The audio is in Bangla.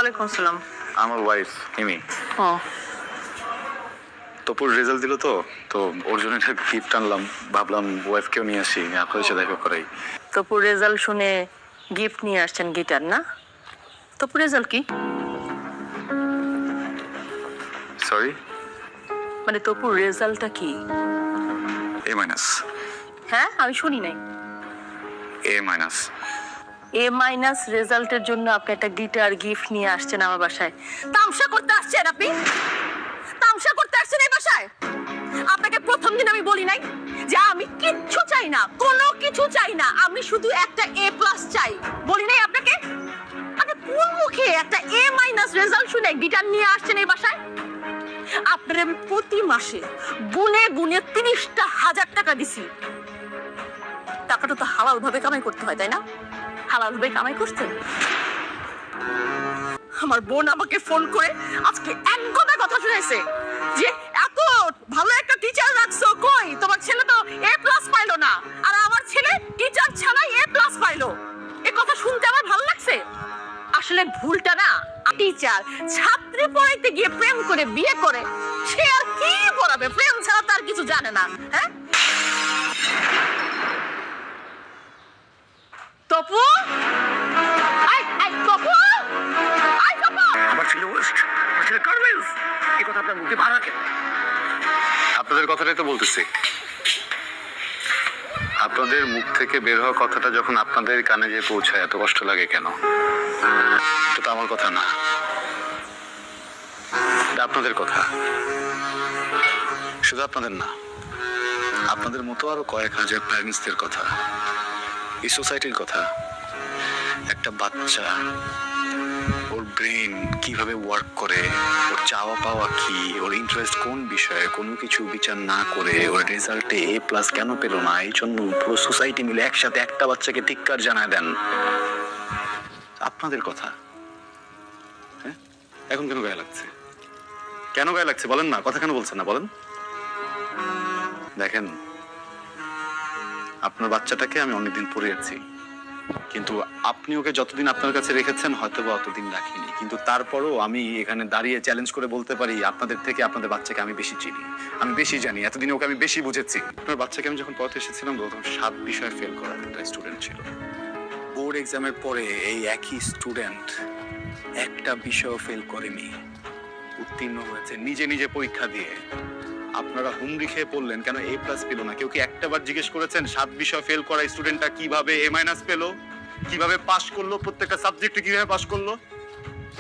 ওয়ালাইকুম আসসালাম। আমার ওয়াইফ মিমি। ও তপুর রেজাল্ট দিল তো তো ওর জন্য একটা গিফট আনলাম, ভাবলাম ওয়াইফকেও নিয়ে আসি, আপনাদের সাথে দেখা করাই। তপুর রেজাল্ট শুনে গিফট নিয়ে আসছেন গিটার না? তপুর রেজাল্ট কি? সরি, মানে তপুর রেজাল্টটা কি? এ মাইনাস। হ্যাঁ, আমি শুনি নাই। এ মাইনাস। এ মাইনাস রেজাল্টের জন্য আপনি একটা গিটার গিফট নিয়ে আসছেন আমার বাসায়। তামসা করতে আসছেন আপনি? তামসা করতে আসছেন এই বাসায়? আপনাকে প্রথম দিন আমি বলি নাই যে আমি কিচ্ছু চাই না, কোনো কিছু চাই না, আমি শুধু একটা এ প্লাস চাই? বলি নাই আপনাকে? আপনি কোন মুখে একটা এ মাইনাস রেজাল্ট শুনে গিটার নিয়ে আসছেন এই বাসায়? আপনার আমি প্রতি মাসে গুনে গুনে 30,000 টাকা দিছি। টাকাটা তো হালাল ভাবে কামাই করতে হয়, তাই না? হালাল ভাবে কামাই করছেন? আমার বোন আমাকে ফোন করে আজকে এক কথা শুনেছে যে এত ভালো একটা টিচার রাখছো, কই তোমার ছেলে তো এ প্লাস পাইলো না, আর আমার ছেলে টিচার ছাড়াই এ প্লাস পাইলো। এই কথা শুনতে আমার ভালো লাগছে। আসলে ভুলটা না, টিচার ছাত্রী পড়াইতে গিয়ে প্রেম করে বিয়ে করে, সে আর কি পড়াবে? প্রেম ছাড়া তার কিছু জানে না। হ্যাঁ তপু, তপু, তপু, আমার ছেলে ওয়েস্ট, আমার ছেলে কার্মেলস, এই কথা আপনার মুখে ভাড়া কেন? আপনাদের কথাটাই তো বলতেছি। আপনাদের মুখ থেকে বের হওয়া কথাটা যখন আপনাদের কানে যে পৌঁছায় এত কষ্ট লাগে কেন? এটা তো আমার কথা না, এটা আপনাদের কথা। শুধু আপনাদের না, আপনাদের মতো আরো কয়েক হাজার প্যারেন্টসদের কথা, এই সোসাইটির কথা। একটা বাচ্চা, ওর ব্রেন কিভাবে ওয়ার্ক করে, ওর চাওয়া পাওয়া কি, ওর ইন্টারেস্ট কোন বিষয়ে, কোনো কিছু বিচার না করে ওর রেজাল্টে এ প্লাস কেন পেলো না, এই জন্য পুরো সোসাইটি মিলে একসাথে একটা বাচ্চাকে ধিক্কার জানায় দেন। আপনাদের কথা। হ্যাঁ, এখন কেন গায়ে লাগছে? কেন গায়ে লাগছে বলেন না? কথা কেন বলছেন না বলেন? দেখেন, আপনার বাচ্চাটাকে আমি অনেকদিন পড়িয়েছি, কিন্তু আপনি ওকে যতদিন আপনার কাছে রেখেছেন হয়তো বা অতদিন রাখিনি, কিন্তু তারপরও আমি এখানে দাঁড়িয়ে চ্যালেঞ্জ করে বলতে পারি আপনাদের থেকে আপনাদের বাচ্চাকে আমি বেশি চিনি, আমি বেশি জানি, এতদিন ওকে আমি বেশি বুঝেছি। আপনার বাচ্চাকে আমি যখন পড়াতে এসেছিলাম প্রথম 7 বিষয়ে ফেল করা একটা স্টুডেন্ট ছিল। বোর্ড এক্সামের পরে এই একই স্টুডেন্ট একটা বিষয় ফেল করেনি, উত্তীর্ণ হয়েছে নিজে নিজে পরীক্ষা দিয়ে। আপনারা হুমড়ি খেয়ে পড়লেন কেন এ প্লাস পেলো না? কেউ কি একটাবার জিজ্ঞেস করেছেন 7 বিষয় ফেল করা স্টুডেন্টটা কিভাবে এ মাইনাস পেলো, কিভাবে পাস করলো, প্রত্যেকটা সাবজেক্টে কিভাবে পাস করলো?